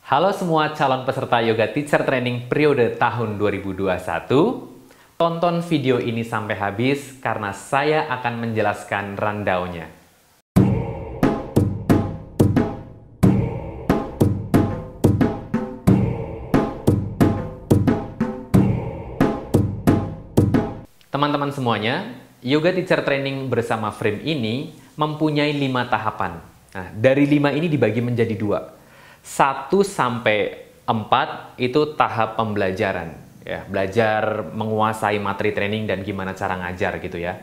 Halo semua calon peserta Yoga Teacher Training periode tahun 2021. Tonton video ini sampai habis karena saya akan menjelaskan rundown-nya. Teman-teman semuanya, Yoga Teacher Training bersama Frame ini mempunyai 5 tahapan. Nah, dari 5 ini dibagi menjadi 2. 1 sampai 4 itu tahap pembelajaran, ya, belajar menguasai materi training dan gimana cara ngajar gitu ya.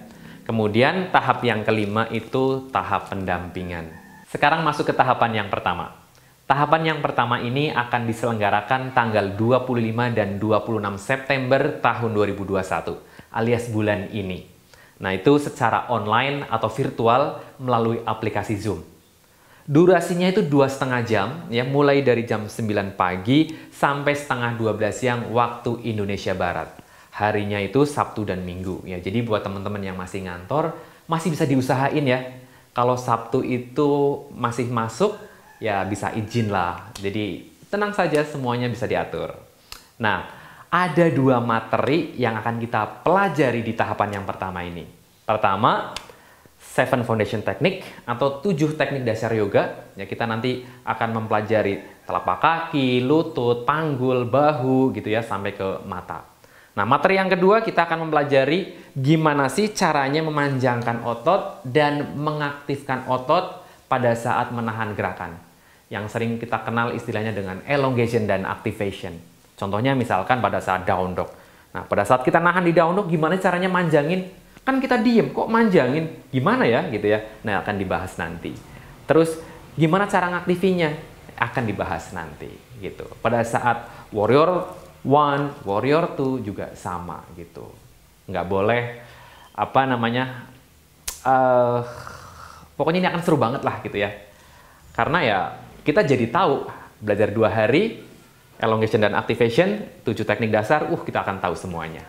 Kemudian tahap yang kelima itu tahap pendampingan. Sekarang masuk ke tahapan yang pertama. Tahapan yang pertama ini akan diselenggarakan tanggal 25 dan 26 September tahun 2021, alias bulan ini. Nah, itu secara online atau virtual melalui aplikasi Zoom. Durasinya itu 2,5 jam, ya, mulai dari jam 9 pagi sampai setengah 12 siang waktu Indonesia Barat. Harinya itu Sabtu dan Minggu, ya. Jadi buat teman-teman yang masih ngantor, masih bisa diusahain ya. Kalau Sabtu itu masih masuk, ya bisa izin lah. Jadi tenang saja, semuanya bisa diatur. Nah, ada 2 materi yang akan kita pelajari di tahapan yang pertama ini. Pertama, 7 Foundation Technique atau 7 teknik dasar yoga. Ya, kita nanti akan mempelajari telapak kaki, lutut, panggul, bahu gitu ya sampai ke mata. Nah, materi yang kedua kita akan mempelajari gimana sih caranya memanjangkan otot dan mengaktifkan otot pada saat menahan gerakan. Yang sering kita kenal istilahnya dengan elongation dan activation. Contohnya misalkan pada saat down dog. Nah, pada saat kita nahan di down dog, gimana caranya manjangin? Kan kita diem, kok manjangin? Gimana ya? Gitu ya. Nah, akan dibahas nanti. Terus, gimana cara ngaktifinya? Akan dibahas nanti. Gitu. Pada saat warrior 1, warrior 2 juga sama. Gitu. Nggak boleh, pokoknya ini akan seru banget lah gitu ya. Karena ya, kita jadi tahu, belajar 2 hari, elongation dan activation, 7 teknik dasar, kita akan tahu semuanya.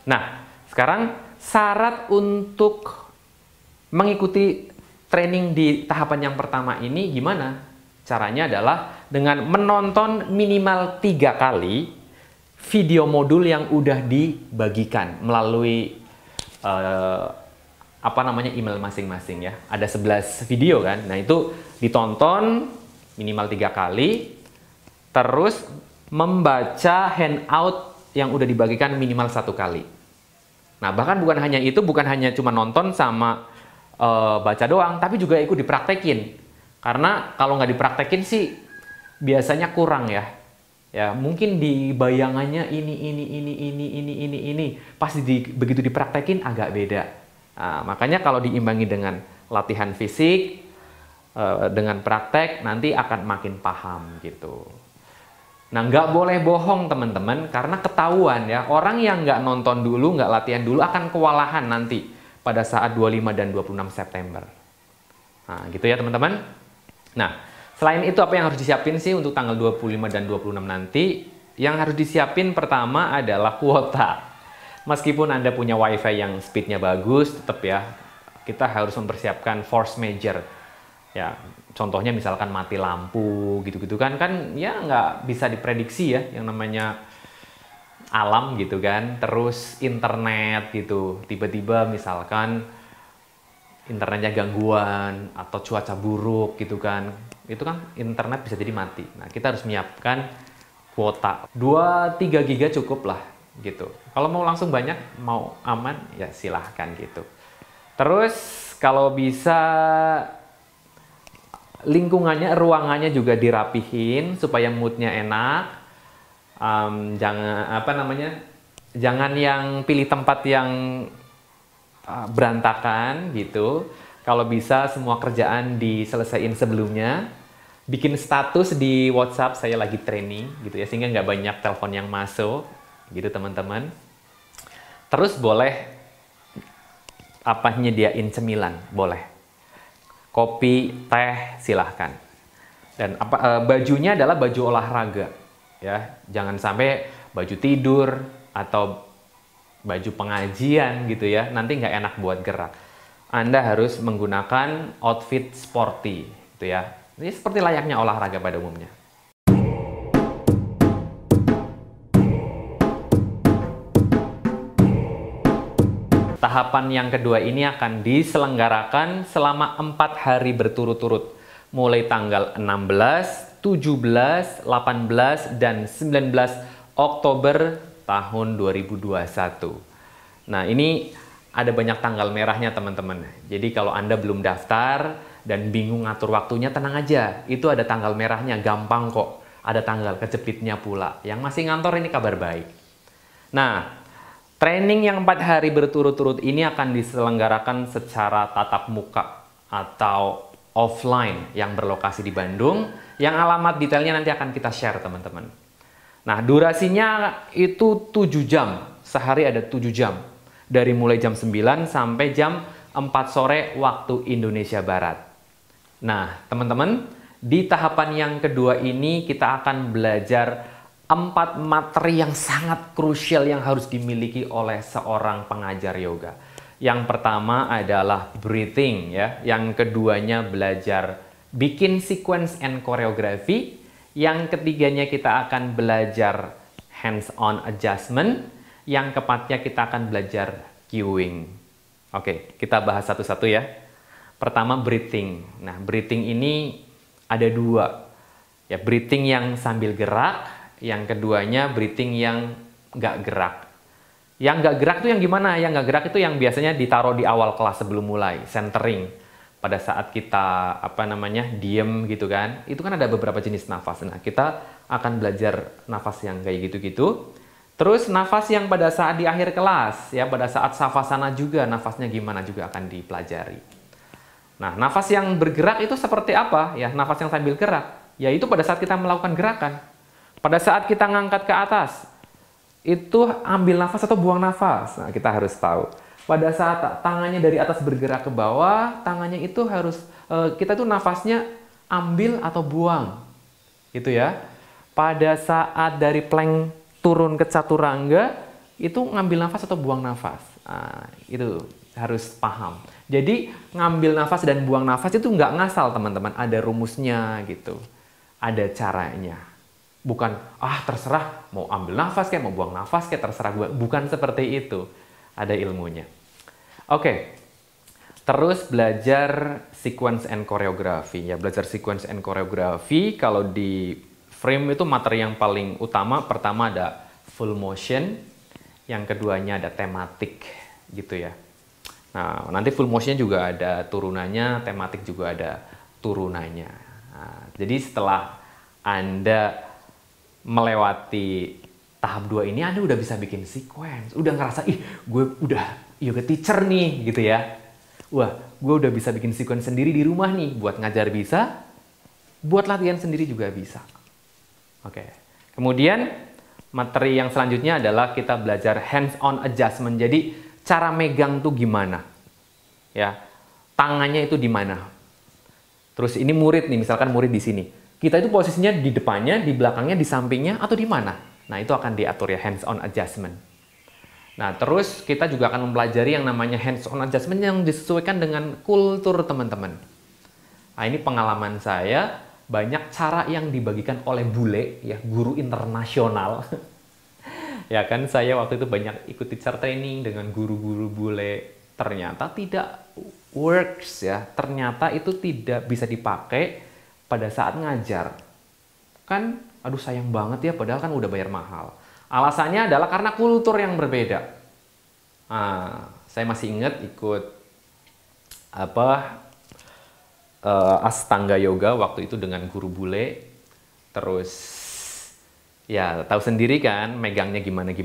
Nah, sekarang syarat untuk mengikuti training di tahapan yang pertama ini gimana? Caranya adalah dengan menonton minimal 3 kali video modul yang udah dibagikan melalui email masing-masing ya. Ada 11 video kan. Nah, itu ditonton minimal 3 kali, terus membaca handout yang udah dibagikan minimal 1 kali. Nah, bahkan bukan hanya itu, bukan hanya cuma nonton sama baca doang, tapi juga ikut dipraktekin. Karena kalau nggak dipraktekin sih biasanya kurang ya. Ya, mungkin di bayangannya ini. Pas begitu dipraktekin agak beda. Nah, makanya kalau diimbangi dengan latihan fisik, dengan praktek, nanti akan makin paham gitu. Nah, nggak boleh bohong teman-teman, karena ketahuan ya, orang yang nggak nonton dulu, nggak latihan dulu akan kewalahan nanti pada saat 25 dan 26 September. Nah, gitu ya teman-teman. Nah, selain itu apa yang harus disiapin sih untuk tanggal 25 dan 26 nanti? Yang harus disiapin pertama adalah kuota. Meskipun Anda punya wifi yang speednya bagus, tetap ya, kita harus mempersiapkan force major. Ya, contohnya misalkan mati lampu gitu-gitu kan ya nggak bisa diprediksi ya yang namanya alam gitu kan. Terus internet gitu, tiba-tiba misalkan internetnya gangguan atau cuaca buruk gitu kan, itu kan internet bisa jadi mati. Nah, kita harus menyiapkan kuota 2-3 giga cukup lah gitu. Kalau mau langsung banyak, mau aman ya silahkan gitu. Terus kalau bisa lingkungannya, ruangannya juga dirapihin supaya moodnya enak. Jangan yang pilih tempat yang berantakan gitu. Kalau bisa semua kerjaan diselesaikan sebelumnya. Bikin status di WhatsApp saya lagi training gitu ya, sehingga nggak banyak telepon yang masuk gitu teman-teman. Terus boleh nyediain cemilan, boleh. Kopi, teh, silahkan. Dan bajunya adalah baju olahraga, ya. Jangan sampai baju tidur atau baju pengajian gitu ya. Nanti nggak enak buat gerak. Anda harus menggunakan outfit sporty, gitu ya. Ini seperti layaknya olahraga pada umumnya. Tahapan yang kedua ini akan diselenggarakan selama 4 hari berturut-turut, mulai tanggal 16, 17, 18, dan 19 Oktober tahun 2021. Nah, ini ada banyak tanggal merahnya, teman-teman. Jadi kalau Anda belum daftar dan bingung ngatur waktunya, tenang aja. Itu ada tanggal merahnya, gampang kok. Ada tanggal kejepitnya pula. Yang masih ngantor ini kabar baik. Nah, training yang 4 hari berturut-turut ini akan diselenggarakan secara tatap muka atau offline yang berlokasi di Bandung. Yang alamat detailnya nanti akan kita share, teman-teman. Nah, durasinya itu 7 jam. Sehari ada 7 jam. Dari mulai jam 9 sampai jam 4 sore waktu Indonesia Barat. Nah, teman-teman, di tahapan yang kedua ini kita akan belajar 4 materi yang sangat krusial yang harus dimiliki oleh seorang pengajar yoga. Yang pertama adalah breathing, ya. Yang keduanya belajar bikin sequence and choreography. Yang ketiganya kita akan belajar hands-on adjustment. Yang keempatnya kita akan belajar cueing. Oke, kita bahas satu-satu ya. Pertama, breathing. Nah, breathing ini ada 2. Ya, breathing yang sambil gerak, yang keduanya breathing yang nggak gerak. Yang nggak gerak itu yang gimana? Yang nggak gerak itu yang biasanya ditaruh di awal kelas sebelum mulai, centering. Pada saat kita diem gitu kan, itu kan ada beberapa jenis nafas. Nah, kita akan belajar nafas yang kayak gitu-gitu. Terus nafas yang pada saat di akhir kelas, ya pada saat savasana juga nafasnya gimana juga akan dipelajari. Nah, nafas yang bergerak itu seperti apa? Ya, nafas yang sambil gerak, yaitu pada saat kita melakukan gerakan. Pada saat kita ngangkat ke atas, itu ambil nafas atau buang nafas. Nah, kita harus tahu. Pada saat tangannya dari atas bergerak ke bawah, tangannya itu harus, kita tuh nafasnya ambil atau buang. Gitu ya. Pada saat dari plank turun ke chaturanga, itu ngambil nafas atau buang nafas. Nah, itu harus paham. Jadi ngambil nafas dan buang nafas itu nggak ngasal, teman-teman. Ada rumusnya gitu. Ada caranya. Bukan, terserah mau ambil nafas kayak mau buang nafas kayak terserah gue. Bukan seperti itu. Ada ilmunya. Oke. Terus belajar sequence and choreography. Ya, belajar sequence and choreography kalau di frame itu materi yang paling utama. Pertama ada full motion, yang keduanya ada tematik gitu ya. Nah, nanti full motion juga ada turunannya, tematik juga ada turunannya. Nah, jadi setelah Anda melewati tahap 2 ini, Anda udah bisa bikin sequence, udah ngerasa, gue udah yoga teacher nih gitu ya. Wah, gue udah bisa bikin sequence sendiri di rumah nih, buat ngajar bisa, buat latihan sendiri juga bisa. Oke, kemudian materi yang selanjutnya adalah kita belajar hands-on adjustment. Jadi cara megang tuh gimana, ya, tangannya itu di mana. Terus ini murid nih, misalkan murid di sini, kita itu posisinya di depannya, di belakangnya, di sampingnya, atau di mana. Nah, itu akan diatur ya, hands-on adjustment. Nah, terus kita juga akan mempelajari yang namanya hands-on adjustment yang disesuaikan dengan kultur teman-teman. Nah, ini pengalaman saya. Banyak cara yang dibagikan oleh bule, ya, guru internasional. Ya kan, saya waktu itu banyak ikut teacher training dengan guru-guru bule. Ternyata tidak works ya. Ternyata itu tidak bisa dipakai pada saat ngajar. Kan, aduh sayang banget ya, padahal kan udah bayar mahal. Alasannya adalah karena kultur yang berbeda. Saya masih ingat ikut Astanga Yoga waktu itu dengan guru bule. Terus ya tahu sendiri kan megangnya gimana.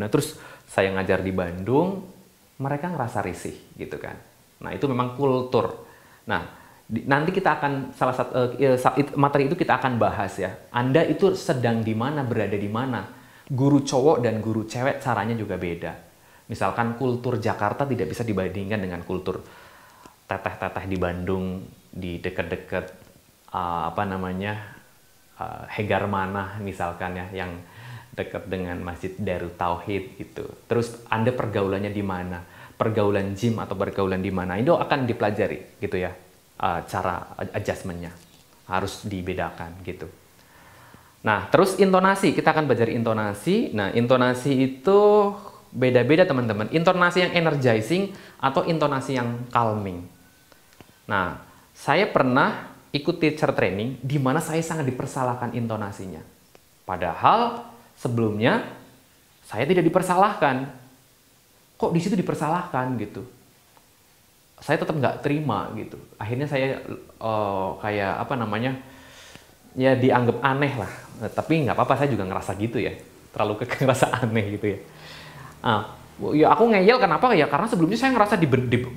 Terus saya ngajar di Bandung, mereka ngerasa risih gitu kan. Nah, itu memang kultur. Nah, nanti kita akan materi itu kita akan bahas ya. Anda itu sedang di mana, berada di mana. Guru cowok dan guru cewek caranya juga beda. Misalkan kultur Jakarta tidak bisa dibandingkan dengan kultur teteh-teteh di Bandung, di dekat-dekat Hegarmanah misalkan ya, yang dekat dengan Masjid Darut Tauhid gitu. Terus Anda pergaulannya di mana? Pergaulan gym atau pergaulan di mana? Itu akan dipelajari gitu ya. Cara adjustmentnya harus dibedakan gitu. Nah, terus intonasi, kita akan belajar intonasi. Nah, intonasi itu beda-beda teman-teman. Intonasi yang energizing atau intonasi yang calming. Nah, saya pernah ikut teacher training di mana saya sangat dipersalahkan intonasinya. Padahal sebelumnya saya tidak dipersalahkan. Kok di situ dipersalahkan gitu? Saya tetap nggak terima gitu. Akhirnya saya kayak apa namanya, ya dianggap aneh lah. Tapi nggak apa-apa, saya juga ngerasa gitu ya. Terlalu ngerasa aneh gitu ya. Ya aku ngeyel kenapa ya? Karena sebelumnya saya ngerasa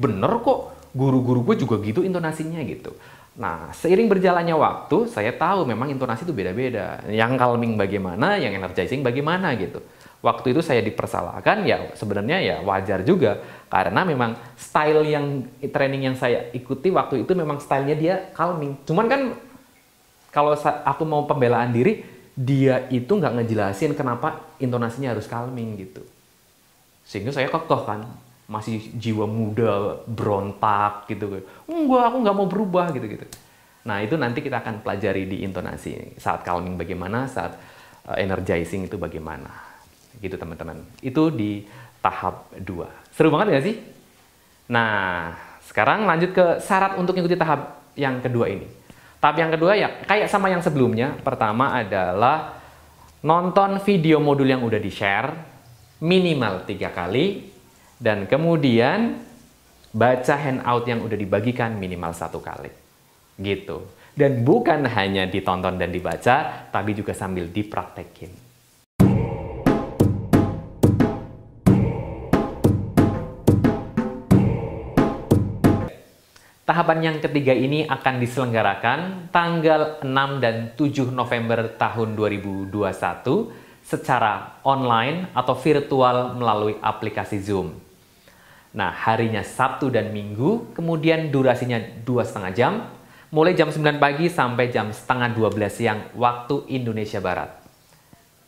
bener kok. Guru-guru gue juga gitu intonasinya gitu. Nah, seiring berjalannya waktu, saya tahu memang intonasi itu beda-beda. Yang calming bagaimana, yang energizing bagaimana gitu. Waktu itu saya dipersalahkan, ya sebenarnya ya wajar juga. Karena memang style yang training yang saya ikuti waktu itu memang stylenya dia calming. Cuman kan kalau aku mau pembelaan diri, dia itu nggak ngejelasin kenapa intonasinya harus calming gitu. Sehingga saya kekeh kan, masih jiwa muda, berontak gitu. Enggak, aku nggak mau berubah gitu-gitu. Nah itu nanti kita akan pelajari di intonasi. Saat calming bagaimana, saat energizing itu bagaimana. Gitu teman-teman. Itu di tahap 2. Seru banget nggak sih? Nah, sekarang lanjut ke syarat untuk mengikuti tahap yang kedua ini. Tahap yang kedua ya kayak sama yang sebelumnya. Pertama adalah nonton video modul yang udah di-share minimal 3 kali. Dan kemudian baca handout yang udah dibagikan minimal 1 kali. Gitu. Dan bukan hanya ditonton dan dibaca, tapi juga sambil dipraktekin. Tahapan yang ketiga ini akan diselenggarakan tanggal 6 dan 7 November tahun 2021 secara online atau virtual melalui aplikasi Zoom. Nah, harinya Sabtu dan Minggu, kemudian durasinya 2,5 jam, mulai jam 9 pagi sampai jam setengah 12 siang waktu Indonesia Barat.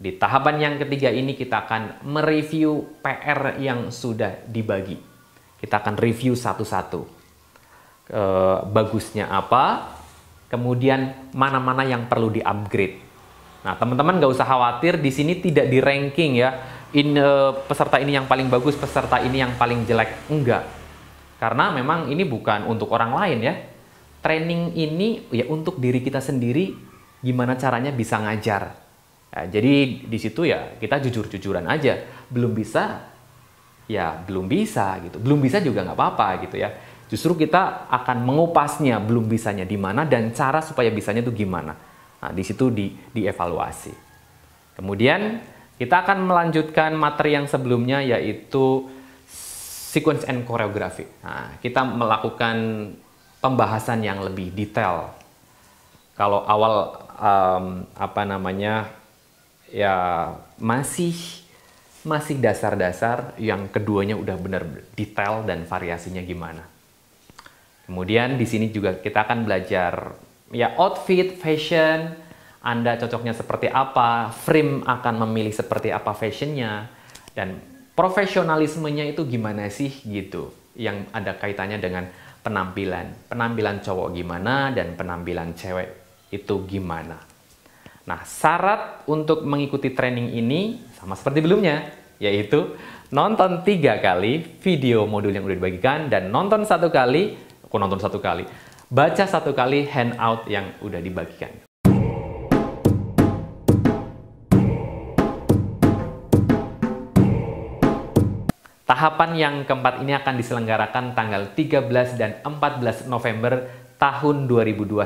Di tahapan yang ketiga ini kita akan mereview PR yang sudah dibagi. Kita akan review satu-satu. Bagusnya apa, kemudian mana-mana yang perlu di-upgrade. Nah, teman-teman nggak usah khawatir, di sini tidak di-ranking ya. Peserta ini yang paling bagus, peserta ini yang paling jelek. Enggak. Karena memang ini bukan untuk orang lain ya. Training ini ya untuk diri kita sendiri, gimana caranya bisa ngajar. Ya, jadi di situ ya kita jujur-jujuran aja. Belum bisa, ya belum bisa gitu. Belum bisa juga nggak apa-apa gitu ya. Justru kita akan mengupasnya belum bisanya di mana dan cara supaya bisanya itu gimana. Nah, di situ dievaluasi. Kemudian kita akan melanjutkan materi yang sebelumnya yaitu sequence and choreography. Nah, kita melakukan pembahasan yang lebih detail. Kalau awal ya masih dasar-dasar, yang keduanya udah benar detail dan variasinya gimana. Kemudian di sini juga kita akan belajar ya outfit, fashion, Anda cocoknya seperti apa, frame akan memilih seperti apa fashionnya, dan profesionalismenya itu gimana sih gitu, yang ada kaitannya dengan penampilan cowok gimana dan penampilan cewek itu gimana. Nah, syarat untuk mengikuti training ini sama seperti sebelumnya, yaitu nonton 3 kali video modul yang udah dibagikan dan nonton 1 kali, baca 1 kali handout yang udah dibagikan. Tahapan yang keempat ini akan diselenggarakan tanggal 13 dan 14 November tahun 2021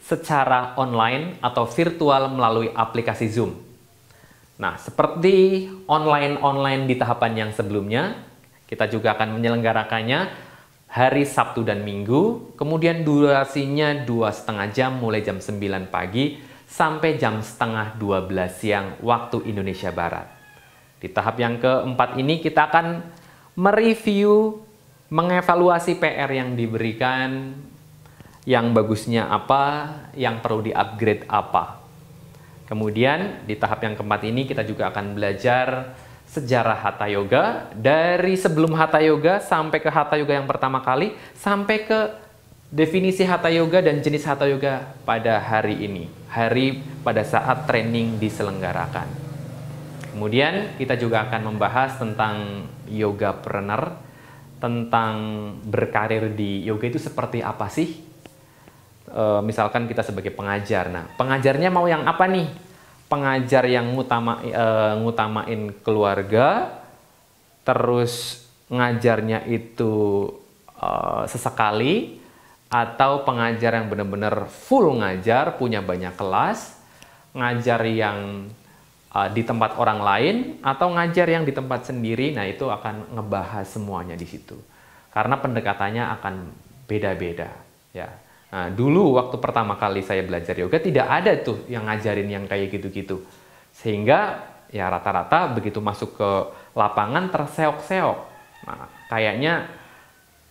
secara online atau virtual melalui aplikasi Zoom. Nah, seperti online di tahapan yang sebelumnya, kita juga akan menyelenggarakannya hari Sabtu dan Minggu, kemudian durasinya 2,5 jam mulai jam 9 pagi sampai jam setengah 12 siang waktu Indonesia Barat. Di tahap yang keempat ini kita akan mereview, mengevaluasi PR yang diberikan, yang bagusnya apa, yang perlu di-upgrade apa. Kemudian di tahap yang keempat ini kita juga akan belajar sejarah Hatha Yoga, dari sebelum Hatha Yoga sampai ke Hatha Yoga yang pertama kali, sampai ke definisi Hatha Yoga dan jenis Hatha Yoga pada hari ini, hari pada saat training diselenggarakan. Kemudian kita juga akan membahas tentang yogapreneur, tentang berkarir di yoga itu seperti apa sih? Misalkan kita sebagai pengajar. Nah, pengajarnya mau yang apa nih? Pengajar yang ngutamain keluarga, terus ngajarnya itu sesekali, atau pengajar yang benar-benar full ngajar, punya banyak kelas, ngajar yang di tempat orang lain, atau ngajar yang di tempat sendiri. Nah, itu akan ngebahas semuanya di situ. Karena pendekatannya akan beda-beda, ya. Nah, dulu waktu pertama kali saya belajar yoga tidak ada tuh yang ngajarin yang kayak gitu-gitu. Sehingga ya rata-rata begitu masuk ke lapangan terseok-seok. Nah, kayaknya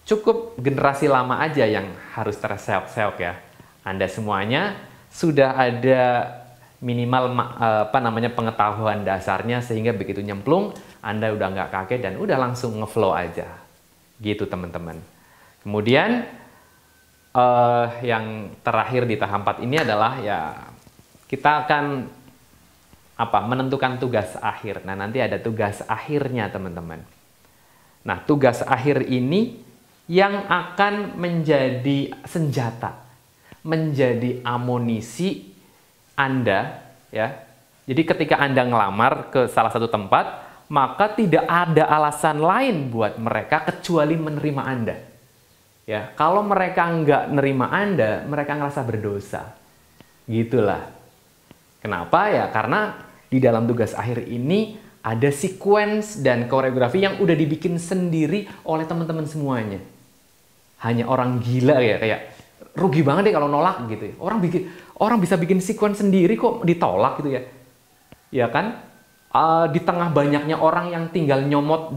cukup generasi lama aja yang harus terseok-seok ya. Anda semuanya sudah ada minimal pengetahuan dasarnya, sehingga begitu nyemplung Anda udah nggak kaget dan udah langsung ngeflow aja. Gitu teman-teman. Kemudian yang terakhir di tahap 4 ini adalah ya kita akan menentukan tugas akhir. Nah, nanti ada tugas akhirnya teman-teman. Nah, tugas akhir ini yang akan menjadi senjata, menjadi amunisi Anda ya. Jadi ketika Anda ngelamar ke salah satu tempat, maka tidak ada alasan lain buat mereka kecuali menerima Anda. Ya, kalau mereka nggak nerima Anda, mereka ngerasa berdosa. Gitulah. Kenapa ya? Karena di dalam tugas akhir ini ada sequence dan koreografi yang udah dibikin sendiri oleh teman-teman semuanya. Hanya orang gila ya, kayak rugi banget deh kalau nolak gitu ya. Orang bisa bikin sequence sendiri kok ditolak gitu ya. Ya kan? Di tengah banyaknya orang yang tinggal nyomot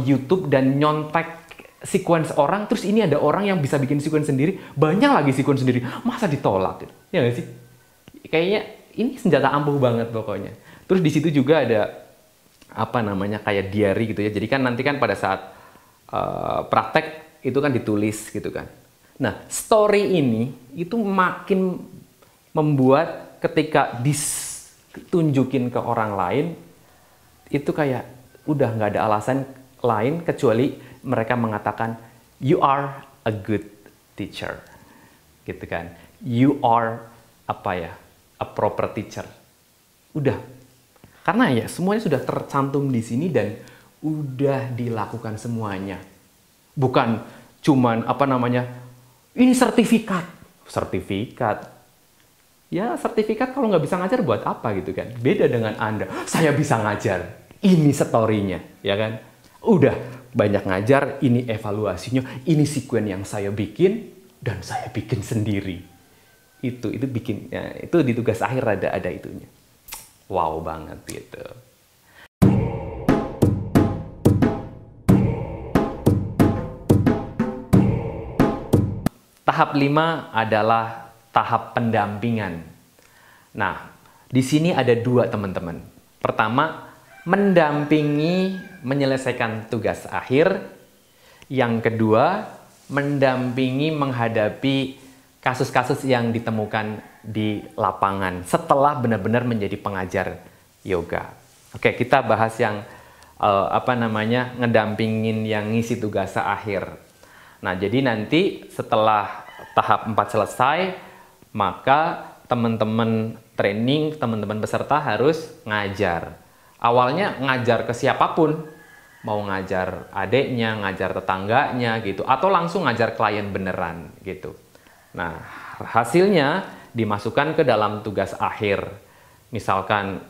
di YouTube dan nyontek sequence orang, terus ini ada orang yang bisa bikin sequence sendiri, banyak lagi sequence sendiri, masa ditolak gitu? Ya nggak sih? Kayaknya ini senjata ampuh banget pokoknya. Terus di situ juga ada kayak diary gitu ya. Jadi kan nanti kan pada saat praktek itu kan ditulis gitu kan. Nah, story ini itu makin membuat ketika ditunjukin ke orang lain itu kayak udah nggak ada alasan lain kecuali mereka mengatakan you are a good teacher, gitu kan? You are a proper teacher. Udah, karena ya semuanya sudah tercantum di sini dan udah dilakukan semuanya. Bukan cuman ini sertifikat. Ya sertifikat kalau nggak bisa ngajar buat apa gitu kan? Beda dengan Anda. Saya bisa ngajar. Ini story-nya, ya kan? Udah banyak ngajar, ini evaluasinya, ini sekuen yang saya bikin dan saya bikin sendiri. Itu bikin ya, itu di tugas akhir ada itunya. Wow banget gitu. Tahap 5 adalah tahap pendampingan. Nah, di sini ada 2 teman-teman. Pertama, mendampingi menyelesaikan tugas akhir. Yang kedua, mendampingi menghadapi kasus-kasus yang ditemukan di lapangan setelah benar-benar menjadi pengajar yoga. Oke, kita bahas yang ngedampingin yang ngisi tugas akhir. Nah, jadi nanti setelah tahap 4 selesai, maka teman-teman training, teman-teman peserta harus ngajar. Awalnya ngajar ke siapapun, mau ngajar adeknya, ngajar tetangganya gitu, atau langsung ngajar klien beneran gitu. Nah, hasilnya dimasukkan ke dalam tugas akhir. Misalkan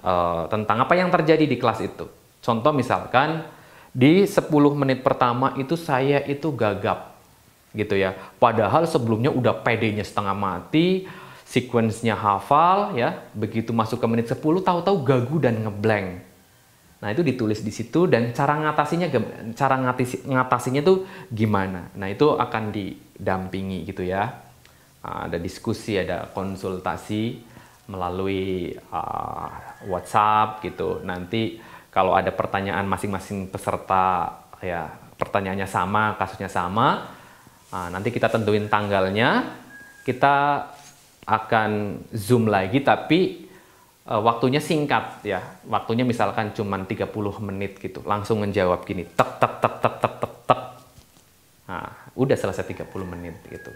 tentang apa yang terjadi di kelas itu. Contoh misalkan di 10 menit pertama itu saya itu gagap gitu ya. Padahal sebelumnya udah PD-nya setengah mati, sequence-nya hafal ya. Begitu masuk ke menit 10 tahu-tahu gagu dan ngeblank. Nah, itu ditulis di situ dan cara ngatasinnya tuh gimana. Nah, itu akan didampingi gitu ya. Ada diskusi, ada konsultasi melalui WhatsApp gitu. Nanti kalau ada pertanyaan masing-masing peserta ya, pertanyaannya sama, kasusnya sama, nanti kita tentuin tanggalnya. Kita akan Zoom lagi tapi waktunya singkat ya. Waktunya misalkan cuma 30 menit gitu. Langsung menjawab gini, tek tek tek tek tek tek tek. Nah, udah selesai 30 menit gitu.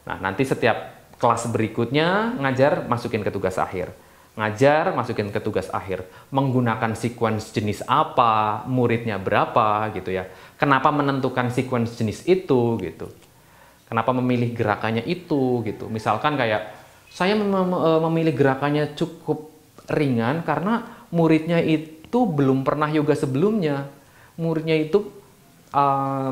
Nah, nanti setiap kelas berikutnya ngajar masukin ke tugas akhir. Ngajar masukin ke tugas akhir. Menggunakan sequence jenis apa, muridnya berapa gitu ya. Kenapa menentukan sequence jenis itu gitu. Kenapa memilih gerakannya itu gitu. Misalkan kayak saya memilih gerakannya cukup ringan karena muridnya itu belum pernah yoga sebelumnya. Muridnya itu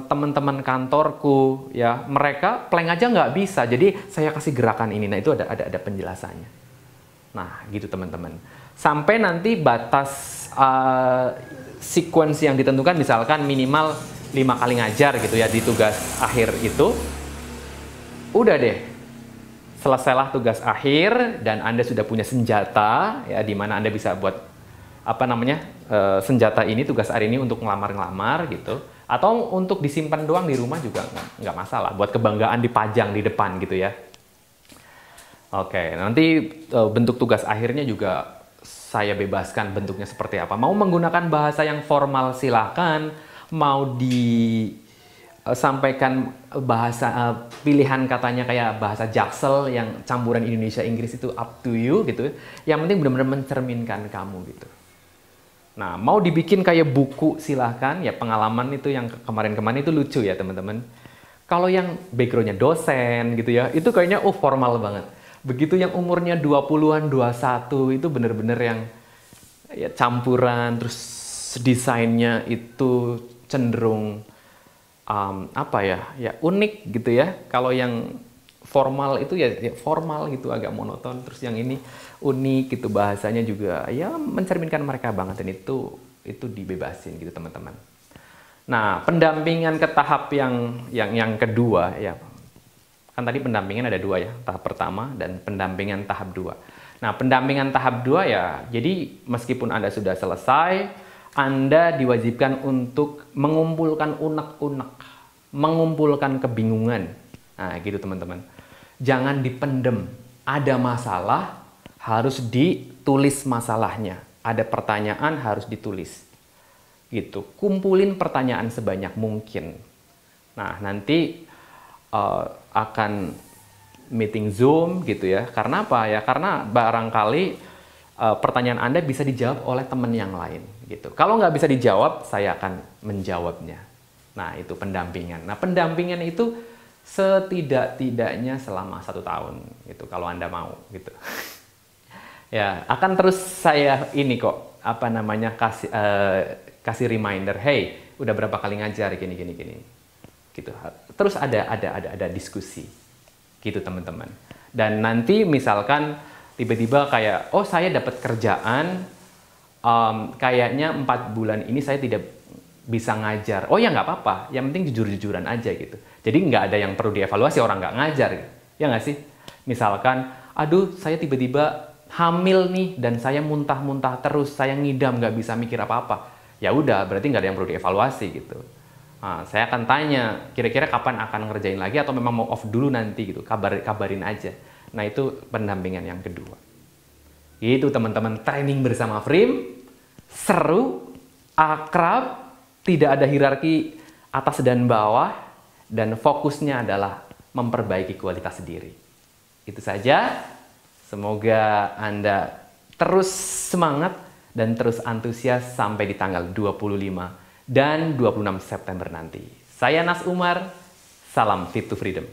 teman-teman kantorku ya, mereka plank aja nggak bisa, jadi saya kasih gerakan ini. Nah, itu ada penjelasannya. Nah, gitu teman-teman. Sampai nanti batas sequence yang ditentukan misalkan minimal 5 kali ngajar gitu ya di tugas akhir itu. Udah deh. Selesailah tugas akhir dan Anda sudah punya senjata ya, di mana Anda bisa buat apa namanya senjata ini, tugas hari ini untuk ngelamar-ngelamar gitu, atau untuk disimpan doang di rumah juga nggak masalah, buat kebanggaan dipajang di depan gitu ya. Oke, nanti bentuk tugas akhirnya juga saya bebaskan bentuknya seperti apa. Mau menggunakan bahasa yang formal silakan, mau sampaikan bahasa pilihan katanya kayak bahasa Jaksel yang campuran Indonesia Inggris, itu up to you gitu. Yang penting benar-benar mencerminkan kamu gitu. Nah, mau dibikin kayak buku silahkan ya, pengalaman itu yang kemarin-kemarin itu lucu ya teman-teman. Kalau yang backgroundnya dosen gitu ya, itu kayaknya formal banget. Begitu yang umurnya 20-an, 21 itu bener-bener yang ya campuran, terus desainnya itu cenderung apa ya unik gitu ya. Kalau yang formal itu ya formal gitu, agak monoton. Terus yang ini unik gitu, bahasanya juga ya mencerminkan mereka banget, dan itu dibebasin gitu teman-teman. Nah, pendampingan ke tahap yang kedua ya. Kan tadi pendampingan ada 2 ya, tahap pertama dan pendampingan tahap 2. Nah, pendampingan tahap 2 ya, jadi meskipun Anda sudah selesai, Anda diwajibkan untuk mengumpulkan unek-unek, mengumpulkan kebingungan. Nah, gitu teman-teman. Jangan dipendem. Ada masalah, harus ditulis masalahnya. Ada pertanyaan, harus ditulis. Gitu. Kumpulin pertanyaan sebanyak mungkin. Nah, nanti akan meeting Zoom gitu ya. Karena apa ya? Karena barangkali pertanyaan Anda bisa dijawab oleh teman yang lain gitu. Kalau nggak bisa dijawab, saya akan menjawabnya. Nah, itu pendampingan. Nah, pendampingan itu setidak-tidaknya selama 1 tahun gitu, kalau Anda mau gitu. Ya, akan terus saya ini kok, apa namanya, kasih reminder, hey, udah berapa kali ngajar gini gitu. Terus ada diskusi gitu teman-teman. Dan nanti misalkan tiba-tiba kayak, oh saya dapat kerjaan, kayaknya 4 bulan ini saya tidak bisa ngajar. Oh ya nggak apa-apa, yang penting jujur-jujuran aja gitu. Jadi nggak ada yang perlu dievaluasi, orang nggak ngajar gitu. Ya nggak sih? Misalkan, aduh saya tiba-tiba hamil nih dan saya muntah-muntah terus, saya ngidam nggak bisa mikir apa-apa. Ya udah, berarti nggak ada yang perlu dievaluasi gitu. Nah, saya akan tanya, kira-kira kapan akan ngerjain lagi atau memang mau off dulu nanti gitu, kabarin aja. Nah, itu pendampingan yang kedua. Itu teman-teman, training bersama Frim, seru, akrab, tidak ada hierarki atas dan bawah, dan fokusnya adalah memperbaiki kualitas diri. Itu saja, semoga Anda terus semangat dan terus antusias sampai di tanggal 25 dan 26 September nanti. Saya Nas Umar, salam Fit to Freedom.